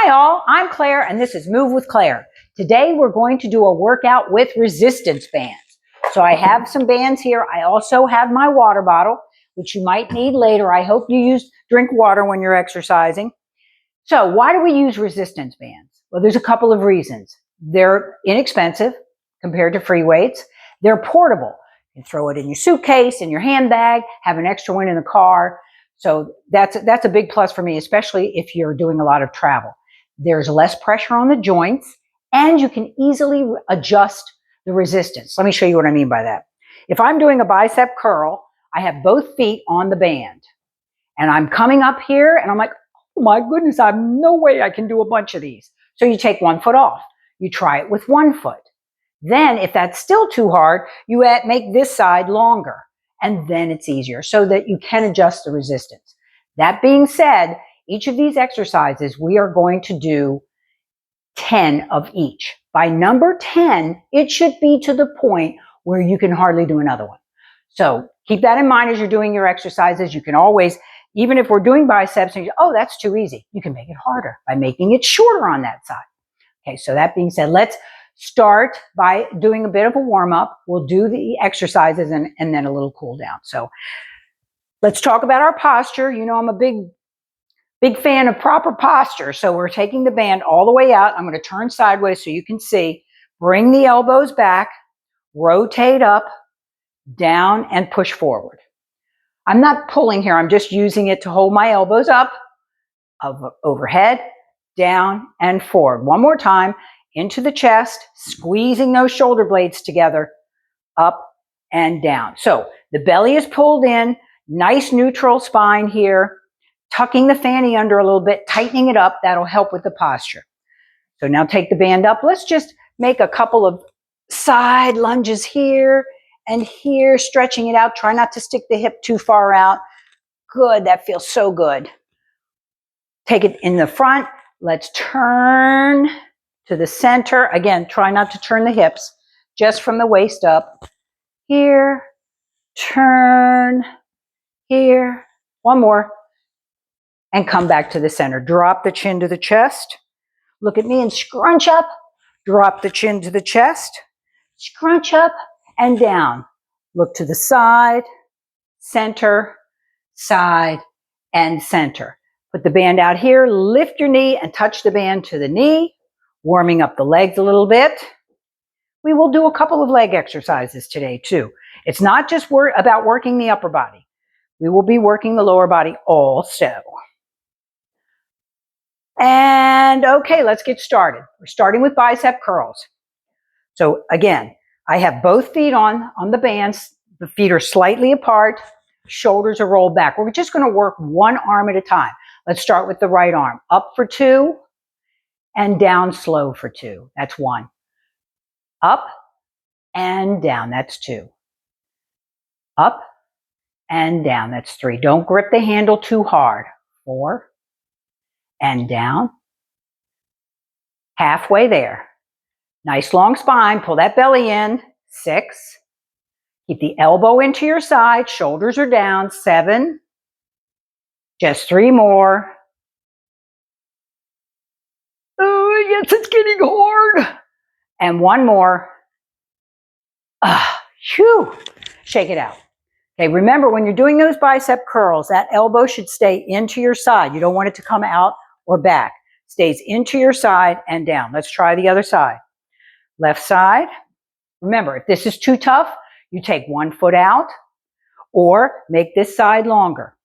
Hi all, I'm Claire and this is Move with Claire. Today we're going to do a workout with resistance bands. So I have some bands here. I also have my water bottle, which you might need later. I hope you drink water when you're exercising. So why do we use resistance bands? Well, there's a couple of reasons. They're inexpensive compared to free weights. They're portable. You can throw it in your suitcase, in your handbag, have an extra one in the car. So that's a big plus for me, especially if you're doing a lot of travel. There's less pressure on the joints, and you can easily adjust the resistance. Let me show you what I mean by that. If I'm doing a bicep curl, I have both feet on the band, and I'm coming up here, and I'm like, oh my goodness, I have no way I can do a bunch of these. So you take one foot off. You try it with one foot. Then, if that's still too hard, you make this side longer, and then it's easier so that you can adjust the resistance. That being said, each of these exercises, we are going to do 10 of each. By number 10, it should be to the point where you can hardly do another one. So keep that in mind as you're doing your exercises. You can always, even if we're doing biceps, and oh, that's too easy, you can make it harder by making it shorter on that side. Okay, so that being said, let's start by doing a bit of a warm-up. We'll do the exercises and then a little cool down. So let's talk about our posture. You know, I'm a big fan of proper posture. So we're taking the band all the way out. I'm going to turn sideways so you can see. Bring the elbows back, rotate up, down, and push forward. I'm not pulling here. I'm just using it to hold my elbows up, overhead, down, and forward. One more time, into the chest, squeezing those shoulder blades together, up and down. So the belly is pulled in, nice neutral spine here, tucking the fanny under a little bit, tightening it up. That'll help with the posture. So now take the band up. Let's just make a couple of side lunges here and here, stretching it out. Try not to stick the hip too far out. Good, that feels so good. Take it in the front. Let's turn to the center. Again, try not to turn the hips, just from the waist up. Here, turn, here. One more. And come back to the center. Drop the chin to the chest. Look at me and scrunch up. Drop the chin to the chest. Scrunch up and down. Look to the side, center, side, and center. Put the band out here, lift your knee and touch the band to the knee, warming up the legs a little bit. We will do a couple of leg exercises today too. It's not just about working the upper body. We will be working the lower body also. And okay, let's get started. We're starting with bicep curls. So again, I have both feet on the bands. The feet are slightly apart. Shoulders are rolled back. We're just going to work one arm at a time. Let's start with the right arm. Up for 2 and down slow for 2. That's 1. Up and down. That's 2. Up and down. That's 3. Don't grip the handle too hard. 4 and down. Halfway there. Nice long spine. Pull that belly in. 6. Keep the elbow into your side. Shoulders are down. 7. Just 3 more. Oh, yes, it's getting hard. And 1 more. Phew. Shake it out. Okay, remember when you're doing those bicep curls, that elbow should stay into your side. You don't want it to come out or back. Stays into your side and down. Let's try the other side. Left side. Remember, if this is too tough, you take 1 foot out or make this side longer.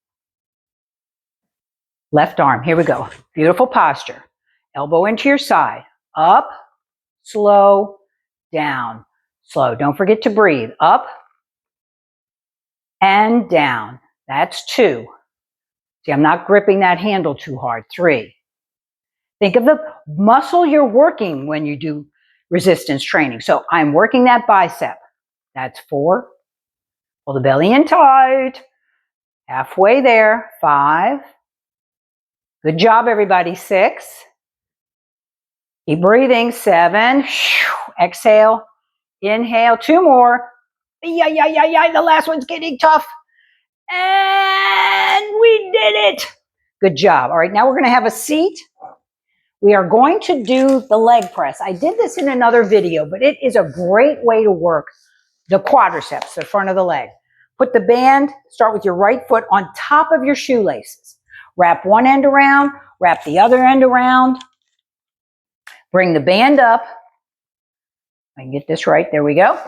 Left arm, here we go. Beautiful posture. Elbow into your side. Up, slow, down, slow. Don't forget to breathe. Up and down. That's 2. See, I'm not gripping that handle too hard. 3. Think of the muscle you're working when you do resistance training. So I'm working that bicep. That's 4. Pull the belly in tight. Halfway there. 5. Good job, everybody. 6. Keep breathing. 7. Exhale. Inhale. 2 more. Yeah. The last one's getting tough. And we did it. Good job. All right, now we're going to have a seat. We are going to do the leg press. I did this in another video, but it is a great way to work the quadriceps, the front of the leg. Put the band, start with your right foot on top of your shoelaces. Wrap one end around, wrap the other end around. Bring the band up. I can get this right. There we go.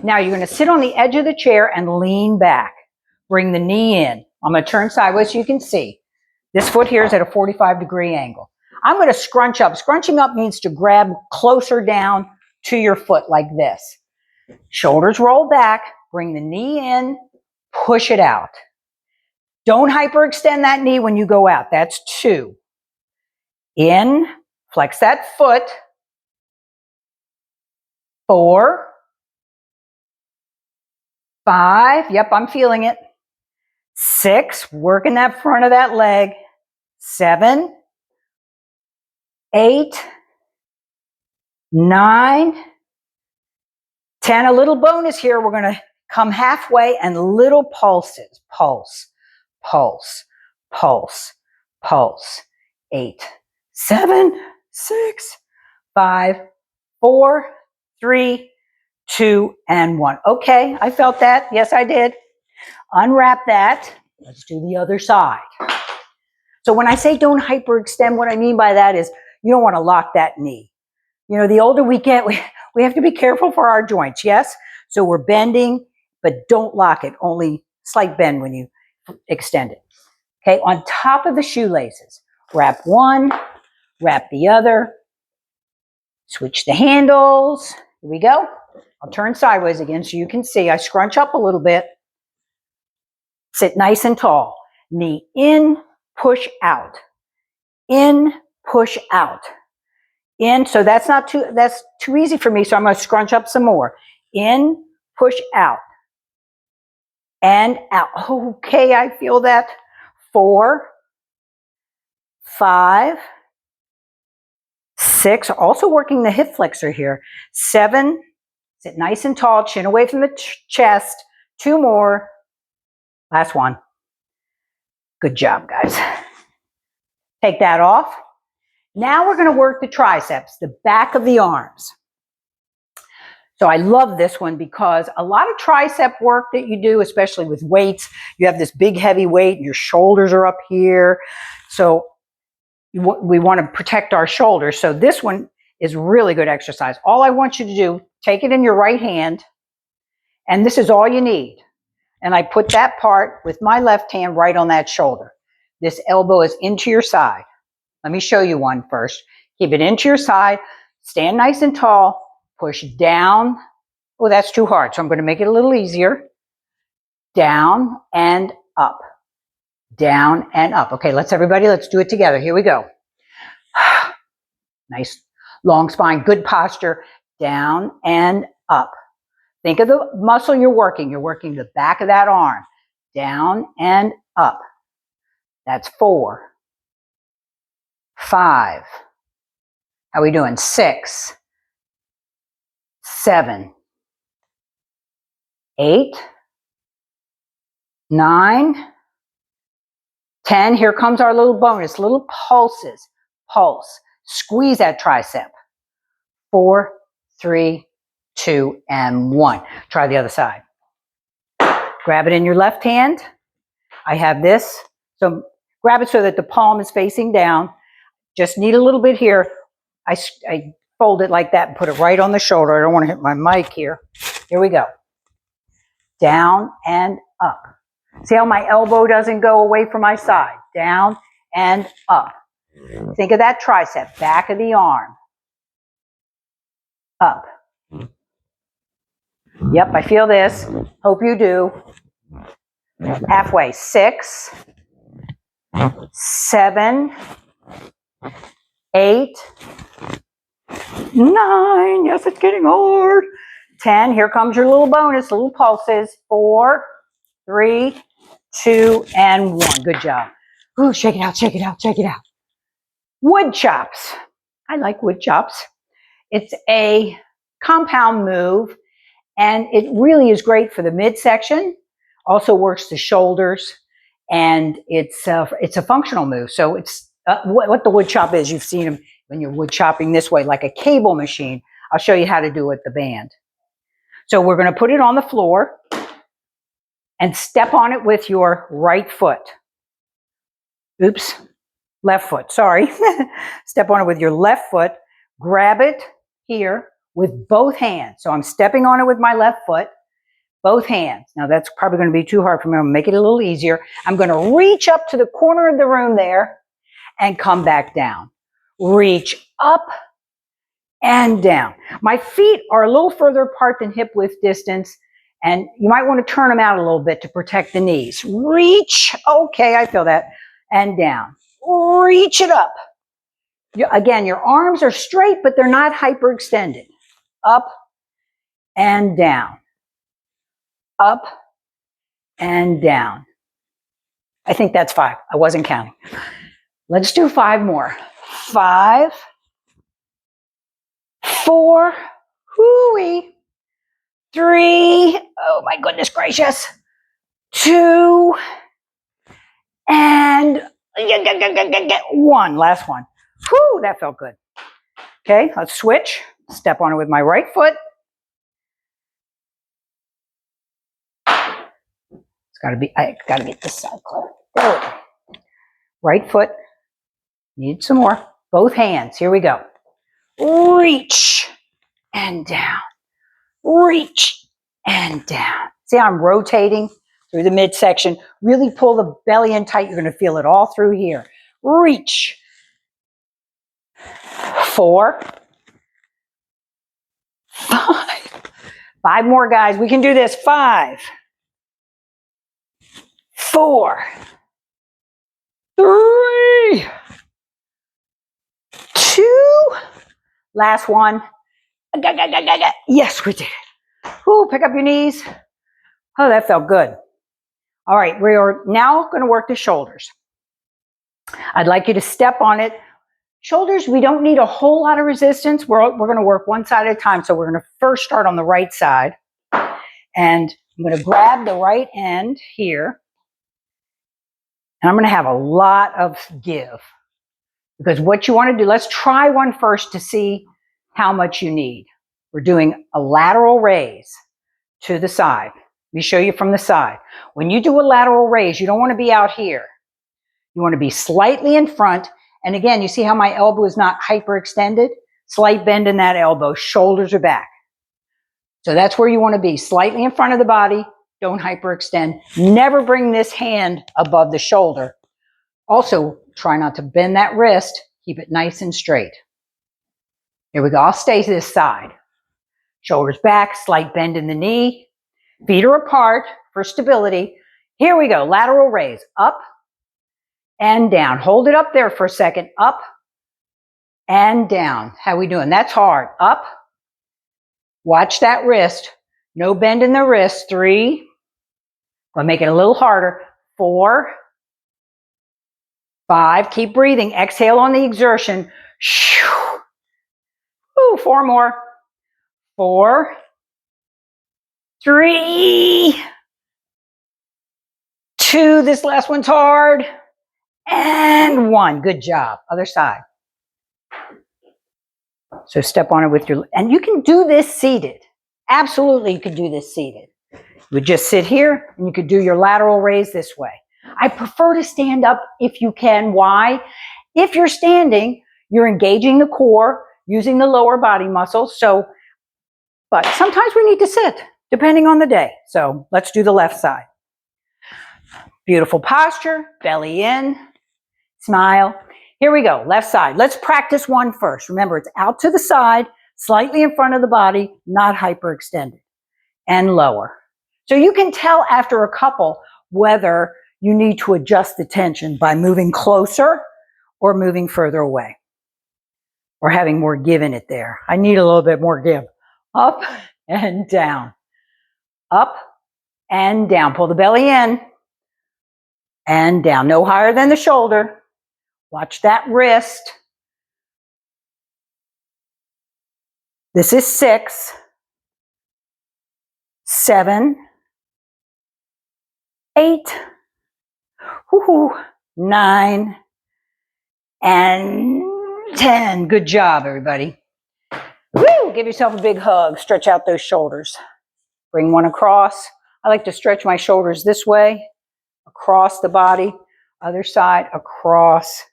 Now you're going to sit on the edge of the chair and lean back. Bring the knee in. I'm going to turn sideways so you can see. This foot here is at a 45-degree angle. I'm going to scrunch up. Scrunching up means to grab closer down to your foot like this. Shoulders roll back. Bring the knee in. Push it out. Don't hyperextend that knee when you go out. That's 2. In. Flex that foot. 4. 5. Yep, I'm feeling it. 6. Working that front of that leg. 7. 8. 9. 10. A little bonus here. We're going to come halfway and little pulses. Pulse, pulse, pulse, pulse. 8, 7, 6, 5, 4, 3, 2, and 1. Okay, I felt that. Yes, I did. Unwrap that. Let's do the other side. So when I say don't hyperextend, what I mean by that is you don't want to lock that knee. You know, the older we get, we have to be careful for our joints, yes? So we're bending, but don't lock it. Only slight bend when you extend it. Okay, on top of the shoelaces, wrap one, wrap the other, switch the handles. Here we go. I'll turn sideways again so you can see. I scrunch up a little bit. Sit nice and tall. Knee in, push out. In, push out. In, so that's too easy for me, so I'm going to scrunch up some more. In, push out. And out. Okay, I feel that. 4, 5, 6, also working the hip flexor here. 7, sit nice and tall, chin away from the chest. 2 more. Last one. Good job, guys. Take that off. Now we're going to work the triceps, the back of the arms. So I love this one because a lot of tricep work that you do, especially with weights, you have this big heavy weight and your shoulders are up here. So we want to protect our shoulders. So this one is really good exercise. All I want you to do, take it in your right hand, and this is all you need. And I put that part with my left hand right on that shoulder. This elbow is into your side. Let me show you one first. Keep it into your side. Stand nice and tall. Push down. Oh, that's too hard. So I'm going to make it a little easier. Down and up. Down and up. Okay, let's do it together. Here we go. Nice long spine, good posture. Down and up. Think of the muscle you're working. You're working the back of that arm. Down and up. That's 4. 5. How are we doing? 6. 7. 8. 9. 10. Here comes our little bonus, little pulses. Pulse. Squeeze that tricep. 4, 3, 2, and 1. Try the other side. Grab it in your left hand. I have this. So grab it so that the palm is facing down. Just need a little bit here. I fold it like that and put it right on the shoulder. I don't want to hit my mic here. Here we go. Down and up. See how my elbow doesn't go away from my side? Down and up. Think of that tricep, back of the arm. Up. Yep, I feel this. Hope you do. Halfway. 6, 7, 8, 9. Yes, it's getting hard. 10. Here comes your little bonus, little pulses. 4, 3, 2, and 1. Good job. Ooh, shake it out, shake it out, shake it out. Wood chops. I like wood chops. It's a compound move, and it really is great for the midsection. Also works the shoulders, and it's a functional move. So it's what the wood chop is. You've seen them when you're wood chopping this way, like a cable machine. I'll show you how to do it with the band. So we're going to put it on the floor and step on it with your right foot. Oops, left foot, sorry. Step on it with your left foot. Grab it here with both hands. So I'm stepping on it with my left foot, both hands. Now that's probably going to be too hard for me. I'm going to make it a little easier. I'm going to reach up to the corner of the room there and come back down. Reach up and down. My feet are a little further apart than hip width distance, and you might want to turn them out a little bit to protect the knees. Reach, okay, I feel that, and down. Reach it up. Again, your arms are straight, but they're not hyperextended. Up and down. Up and down. I think that's 5. I wasn't counting. Let's do 5 more. 5, 4, hooey, 3, oh my goodness gracious, 2, and 1, last one. Whew, that felt good. Okay, let's switch. Step on it with my right foot. I gotta get this side clear. There we go. Right foot. Need some more. Both hands. Here we go. Reach and down. Reach and down. See how I'm rotating through the midsection? Really pull the belly in tight. You're going to feel it all through here. Reach. 4, 5. 5 more, guys. We can do this. 5, 4, 3, 2. Last one. Yes, we did it. Ooh, pick up your knees. Oh, that felt good. All right, we are now going to work the shoulders. I'd like you to step on it. Shoulders, we don't need a whole lot of resistance. We're going to work one side at a time. So we're going to first start on the right side. And I'm going to grab the right end here. And I'm going to have a lot of give. Because what you want to do, let's try one first to see how much you need. We're doing a lateral raise to the side. Let me show you from the side. When you do a lateral raise, you don't want to be out here. You want to be slightly in front. And again, you see how my elbow is not hyperextended? Slight bend in that elbow. Shoulders are back. So that's where you want to be. Slightly in front of the body. Don't hyperextend. Never bring this hand above the shoulder. Also, try not to bend that wrist. Keep it nice and straight. Here we go. I'll stay to this side. Shoulders back. Slight bend in the knee. Feet are apart for stability. Here we go. Lateral raise. Up and down. Hold it up there for a second. Up and down. How we doing? That's hard. Up. Watch that wrist. No bend in the wrist. 3. I'll make it a little harder. 4. 5. Keep breathing. Exhale on the exertion. Ooh, 4 more. 4. 3. 2. This last one's hard. And 1. Good job. Other side. So step on it with your, and you can do this seated. Absolutely, you can do this seated. You would just sit here and you could do your lateral raise this way. I prefer to stand up if you can. Why? If you're standing, you're engaging the core, using the lower body muscles. But sometimes we need to sit, depending on the day. So let's do the left side. Beautiful posture, belly in, smile. Here we go, left side. Let's practice one first. Remember, it's out to the side, slightly in front of the body, not hyperextended, and lower. So you can tell after a couple whether you need to adjust the tension by moving closer or moving further away, or having more give in it there. I need a little bit more give. Up and down. Up and down. Pull the belly in and down. No higher than the shoulder. Watch that wrist. This is 6, 7, 8, 9, and 10. Good job, everybody. Woo! Give yourself a big hug. Stretch out those shoulders. Bring one across. I like to stretch my shoulders this way, across the body, other side, across.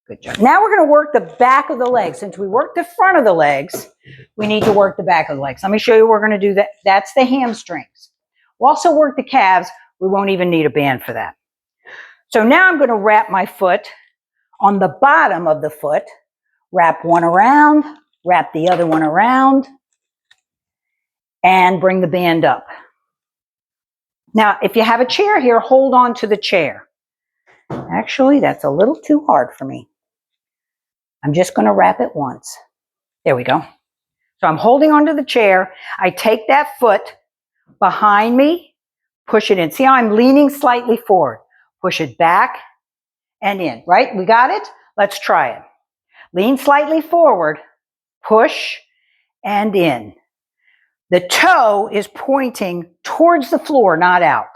Good job. Now we're going to work the back of the legs. Since we worked the front of the legs, we need to work the back of the legs. Let me show you what we're going to do. That's the hamstrings. We'll also work the calves. We won't even need a band for that. So now I'm going to wrap my foot on the bottom of the foot. Wrap one around, wrap the other one around, and bring the band up. Now, if you have a chair here, hold on to the chair. Actually, that's a little too hard for me. I'm just going to wrap it once. There we go. So I'm holding onto the chair. I take that foot behind me, push it in. See how I'm leaning slightly forward? Push it back and in, right? We got it? Let's try it. Lean slightly forward, push and in. The toe is pointing towards the floor, not out.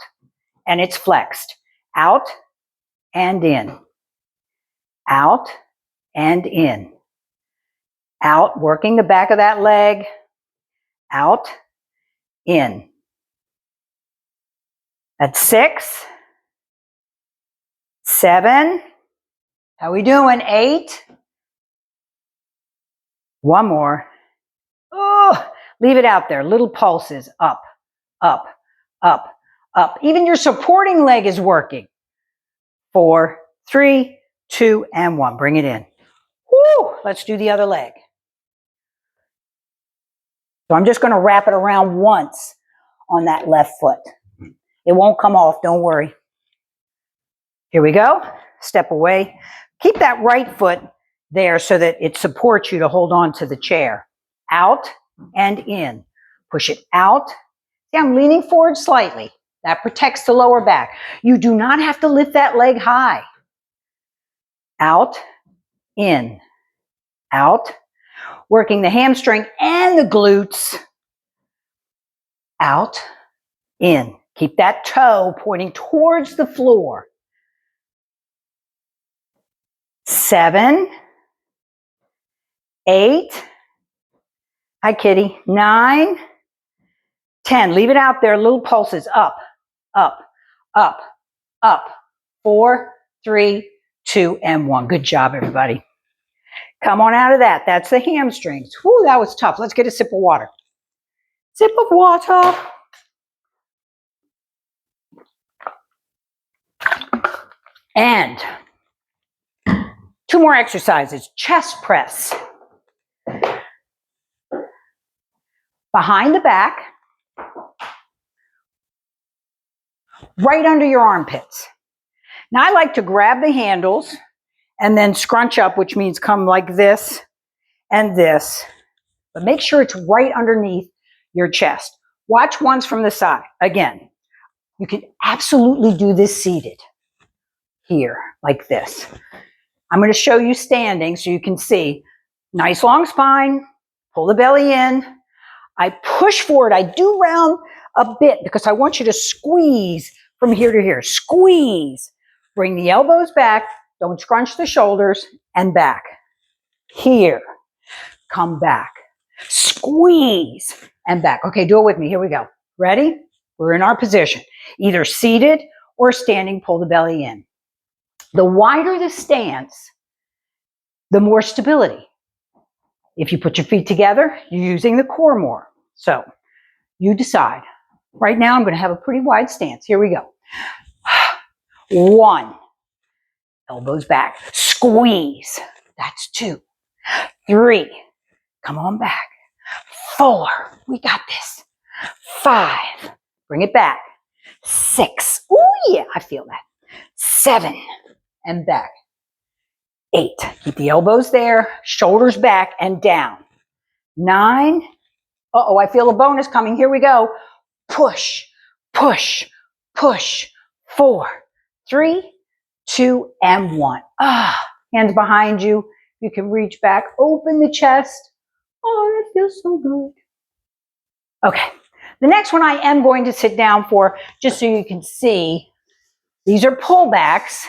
And it's flexed. Out and in. Out and in. Out, working the back of that leg. Out, in. That's 6, 7. How we doing? 8. One more. Oh, leave it out there. Little pulses. Up, up, up, up. Even your supporting leg is working. 4, 3, 2, and 1. Bring it in. Woo! Let's do the other leg. So I'm just going to wrap it around once on that left foot. It won't come off. Don't worry. Here we go. Step away. Keep that right foot there so that it supports you to hold on to the chair. Out and in. Push it out. See, I'm leaning forward slightly. That protects the lower back. You do not have to lift that leg high. Out, in, out. Working the hamstring and the glutes. Out, in. Keep that toe pointing towards the floor. 7, 8. Hi, kitty. 9, 10. Leave it out there. Little pulses. Up, up, up, up. 4, 3, 2, and 1. Good job, everybody. Come on out of that. That's the hamstrings. Whew, that was tough. Let's get a sip of water. Sip of water. And 2 more exercises. Chest press. Behind the back. Right under your armpits. Now I like to grab the handles and then scrunch up, which means come like this and this. But make sure it's right underneath your chest. Watch once from the side. Again, you can absolutely do this seated. Here, like this. I'm going to show you standing so you can see. Nice long spine. Pull the belly in. I push forward. I do round a bit because I want you to squeeze from here to here. Squeeze. Bring the elbows back. Don't scrunch the shoulders. And back. Here. Come back. Squeeze. And back. Okay, do it with me. Here we go. Ready? We're in our position. Either seated or standing. Pull the belly in. The wider the stance, the more stability. If you put your feet together, you're using the core more. So you decide. Right now, I'm going to have a pretty wide stance. Here we go. 1. Elbows back. Squeeze. That's 2. 3. Come on back. 4. We got this. 5. Bring it back. 6. Oh, yeah, I feel that. 7. And back. 8. Keep the elbows there, shoulders back and down. 9. Uh-oh, I feel a bonus coming. Here we go. Push, push, push. 4, 3, 2, and 1. Hands behind you. You can reach back, open the chest. Oh, that feels so good. Okay, the next one I am going to sit down for, just so you can see. These are pullbacks.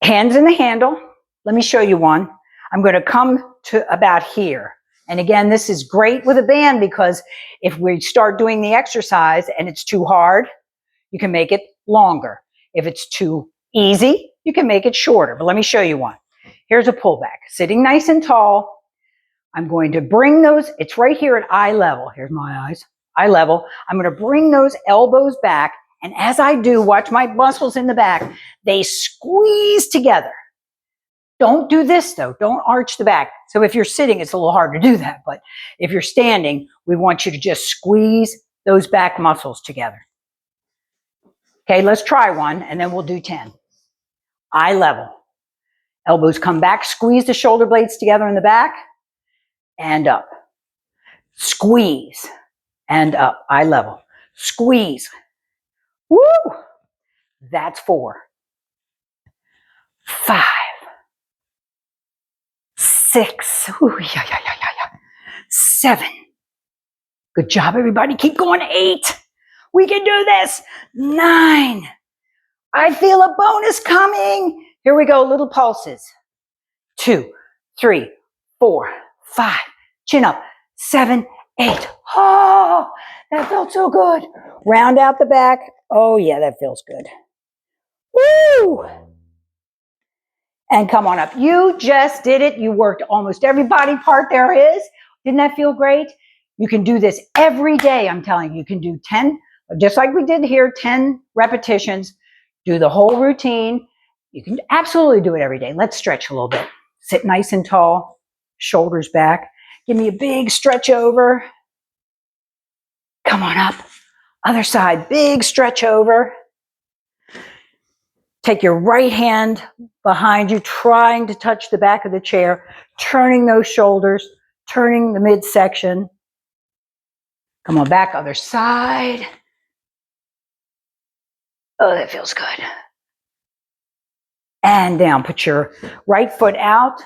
Hands in the handle. Let me show you one. I'm going to come to about here. And again, this is great with a band because if we start doing the exercise and it's too hard, you can make it longer. If it's too easy, you can make it shorter. But let me show you one. Here's a pullback. Sitting nice and tall. I'm going to bring those, it's right here at eye level. Here's my eyes, eye level. I'm going to bring those elbows back. And as I do, watch my muscles in the back. They squeeze together. Don't do this though. Don't arch the back. So if you're sitting, it's a little hard to do that. But if you're standing, we want you to just squeeze those back muscles together. Okay, let's try one and then we'll do 10. Eye level. Elbows come back, squeeze the shoulder blades together in the back and up. Squeeze and up, eye level. Squeeze. Woo! That's 4. 5. 6. Ooh, yeah. 7. Good job, everybody. Keep going. 8. We can do this. 9. I feel a bonus coming. Here we go. Little pulses. 2, 3, 4, 5. Chin up. 7, 8. Oh, that felt so good. Round out the back. Oh, yeah, that feels good. Woo! And come on up. You just did it. You worked almost every body part there is. Didn't that feel great? You can do this every day, I'm telling you. You can do 10, just like we did here, 10 repetitions. Do the whole routine. You can absolutely do it every day. Let's stretch a little bit. Sit nice and tall, shoulders back. Give me a big stretch over. Come on up. Other side, big stretch over. Take your right hand behind you, trying to touch the back of the chair, turning those shoulders, turning the midsection. Come on back, other side. Oh, that feels good. And down, put your right foot out.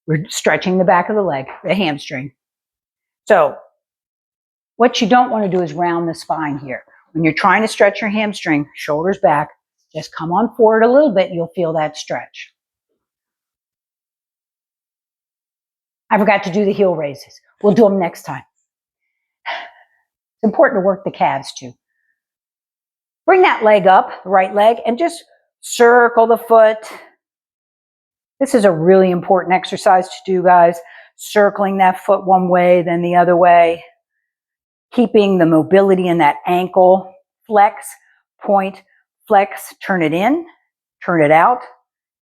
We're stretching the back of the leg, the hamstring. So what you don't want to do is round the spine here. When you're trying to stretch your hamstring, shoulders back, just come on forward a little bit, you'll feel that stretch. I forgot to do the heel raises. We'll do them next time. It's important to work the calves too. Bring that leg up, the right leg, and just circle the foot. This is a really important exercise to do, guys. Circling that foot one way, then the other way. Keeping the mobility in that ankle. Flex, point, flex, turn it in, turn it out,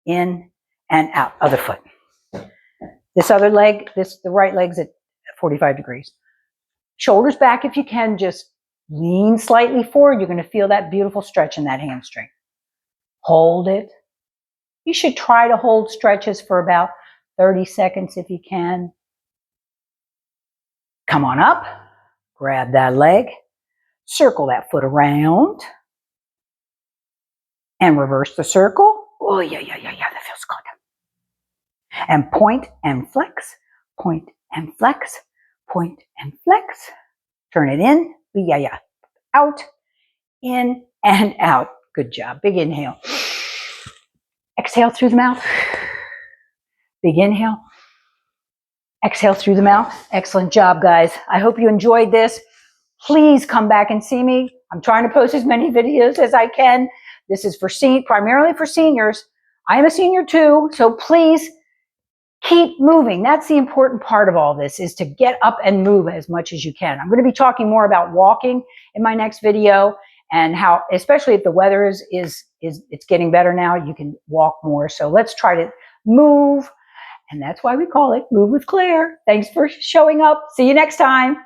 in and out. Other foot. This other leg, the right leg's at 45 degrees. Shoulders back if you can, just lean slightly forward. You're going to feel that beautiful stretch in that hamstring. Hold it. You should try to hold stretches for about 30 seconds if you can. Come on up. Grab that leg. Circle that foot around. And reverse the circle. Oh, yeah, that feels good. And point and flex, point and flex, point and flex. Turn it in, yeah. Out, in and out. Good job. Big inhale. Exhale through the mouth. Big inhale. Exhale through the mouth. Excellent job, guys. I hope you enjoyed this. Please come back and see me. I'm trying to post as many videos as I can. This is for primarily for seniors. I am a senior too, so please keep moving. That's the important part of all this, is to get up and move as much as you can. I'm going to be talking more about walking in my next video, and how, especially if the weather is it's getting better now, you can walk more. So let's try to move, and that's why we call it Move with Claire. Thanks for showing up. See you next time.